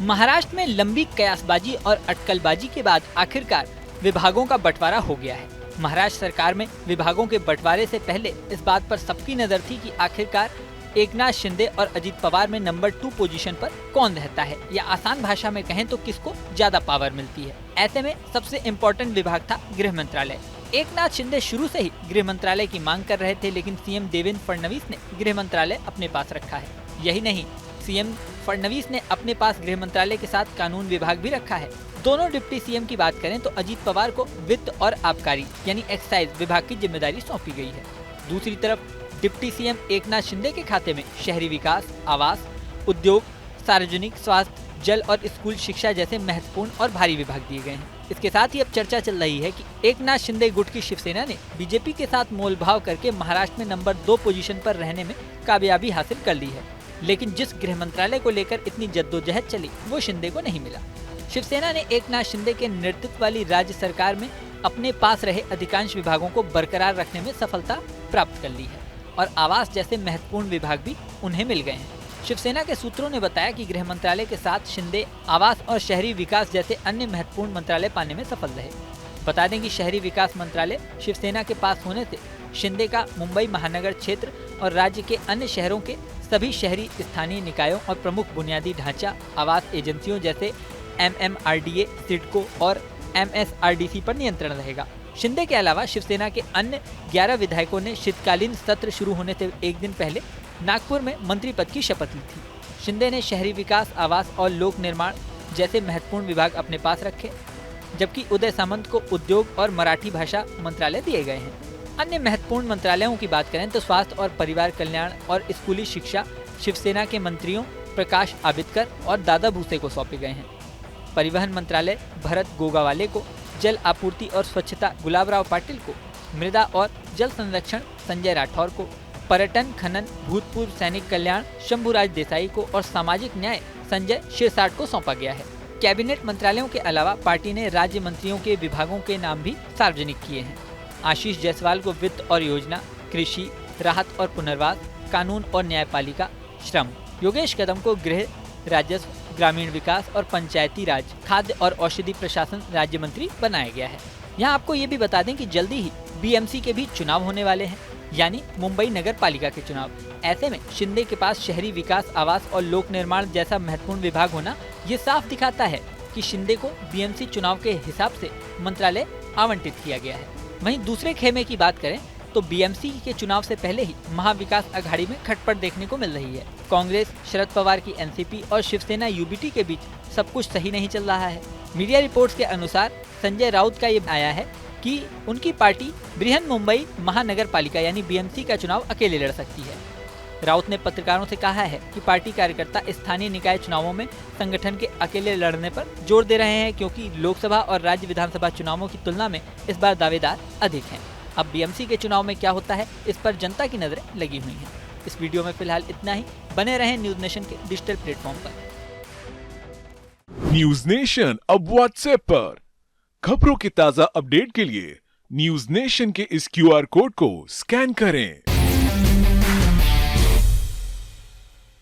महाराष्ट्र में लंबी कयासबाजी और अटकलबाजी के बाद आखिरकार विभागों का बंटवारा हो गया है। महाराष्ट्र सरकार में विभागों के बंटवारे से पहले इस बात पर सबकी नजर थी कि आखिरकार एकनाथ शिंदे और अजित पवार में नंबर 2 पोजीशन पर कौन रहता है, या आसान भाषा में कहें तो किसको ज्यादा पावर मिलती है। ऐसे में सबसे इम्पोर्टेंट विभाग था गृह मंत्रालय। एकनाथ शिंदे शुरू से ही गृह मंत्रालय की मांग कर रहे थे, लेकिन सीएम देवेंद्र फडणवीस ने गृह मंत्रालय अपने पास रखा है। यही नहीं, सीएम फडणवीस ने अपने पास गृह मंत्रालय के साथ कानून विभाग भी रखा है। दोनों डिप्टी सीएम की बात करें तो अजित पवार को वित्त और आबकारी यानी एक्साइज विभाग की जिम्मेदारी सौंपी गई है। दूसरी तरफ डिप्टी सीएम एकनाथ शिंदे के खाते में शहरी विकास, आवास, उद्योग, सार्वजनिक स्वास्थ्य, जल और स्कूल शिक्षा जैसे महत्वपूर्ण और भारी विभाग दिए गए हैं। इसके साथ ही अब चर्चा चल रही है कि एकनाथ शिंदे गुट की शिवसेना ने बीजेपी के साथ मोलभाव करके महाराष्ट्र में नंबर 2 पोजीशन पर रहने में कामयाबी हासिल कर ली है, लेकिन जिस गृह मंत्रालय को लेकर इतनी जद्दोजहद चली वो शिंदे को नहीं मिला। शिवसेना ने एकनाथ शिंदे के नेतृत्व वाली राज्य सरकार में अपने पास रहे अधिकांश विभागों को बरकरार रखने में सफलता प्राप्त कर ली है और आवास जैसे महत्वपूर्ण विभाग भी उन्हें मिल गए हैं। शिवसेना के सूत्रों ने बताया कि गृह मंत्रालय के साथ शिंदे आवास और शहरी विकास जैसे अन्य महत्वपूर्ण मंत्रालय पाने में सफल रहे। बता दें कि शहरी विकास मंत्रालय शिवसेना के पास होने से शिंदे का मुंबई महानगर क्षेत्र और राज्य के अन्य शहरों के सभी शहरी स्थानीय निकायों और प्रमुख बुनियादी ढांचा आवास एजेंसियों जैसे MMRDA, सिडको और MSRDC पर नियंत्रण रहेगा। शिंदे के अलावा शिवसेना के अन्य 11 विधायकों ने शीतकालीन सत्र शुरू होने से एक दिन पहले नागपुर में मंत्री पद की शपथ ली थी। शिंदे ने शहरी विकास, आवास और लोक निर्माण जैसे महत्वपूर्ण विभाग अपने पास रखे, जबकि उदय सामंत को उद्योग और मराठी भाषा मंत्रालय दिए गए हैं। अन्य महत्वपूर्ण मंत्रालयों की बात करें तो स्वास्थ्य और परिवार कल्याण और स्कूली शिक्षा शिवसेना के मंत्रियों प्रकाश आबिदकर और दादा भूसे को सौंपे गए हैं। परिवहन मंत्रालय भरत गोगावाले को, जल आपूर्ति और स्वच्छता गुलाबराव पाटिल को, मृदा और जल संरक्षण संजय राठौर को, पर्यटन खनन भूतपूर्व सैनिक कल्याण शंभुराज देसाई को और सामाजिक न्याय संजय शिरसाट को सौंपा गया है। कैबिनेट मंत्रालयों के अलावा पार्टी ने राज्य मंत्रियों के विभागों के नाम भी सार्वजनिक किए हैं। आशीष जायसवाल को वित्त और योजना, कृषि, राहत और पुनर्वास, कानून और न्यायपालिका, श्रम, योगेश कदम को गृह, राजस्व, ग्रामीण विकास और पंचायती राज, खाद्य और औषधि प्रशासन राज्य मंत्री बनाया गया है। यहाँ आपको ये भी बता दें कि जल्दी ही BMC के भी चुनाव होने वाले हैं, यानी मुंबई नगर पालिका के चुनाव। ऐसे में शिंदे के पास शहरी विकास, आवास और लोक निर्माण जैसा महत्वपूर्ण विभाग होना ये साफ दिखाता है कि शिंदे को BMC चुनाव के हिसाब से मंत्रालय आवंटित किया गया है। वहीं दूसरे खेमे की बात करें तो BMC के चुनाव से पहले ही महाविकास अघाड़ी में खटपट देखने को मिल रही है। कांग्रेस, शरद पवार की NCP और शिवसेना UBT के बीच सब कुछ सही नहीं चल रहा है। मीडिया रिपोर्ट्स के अनुसार संजय राउत का ये आया है कि उनकी पार्टी बृहन मुंबई महानगर पालिका यानी BMC का चुनाव अकेले लड़ सकती है। राउत ने पत्रकारों से कहा है कि पार्टी कार्यकर्ता स्थानीय निकाय चुनावों में संगठन के अकेले लड़ने पर जोर दे रहे हैं, क्योंकि लोकसभा और राज्य विधानसभा चुनावों की तुलना में इस बार दावेदार अधिक हैं। अब BMC के चुनाव में क्या होता है, इस पर जनता की नजरें लगी हुई हैं। इस वीडियो में फिलहाल इतना ही। बने रहें न्यूज नेशन के डिजिटल प्लेटफॉर्म पर। न्यूज नेशन अब व्हाट्सएप पर खबरों के ताजा अपडेट के लिए न्यूज नेशन के इस QR कोड को स्कैन करें।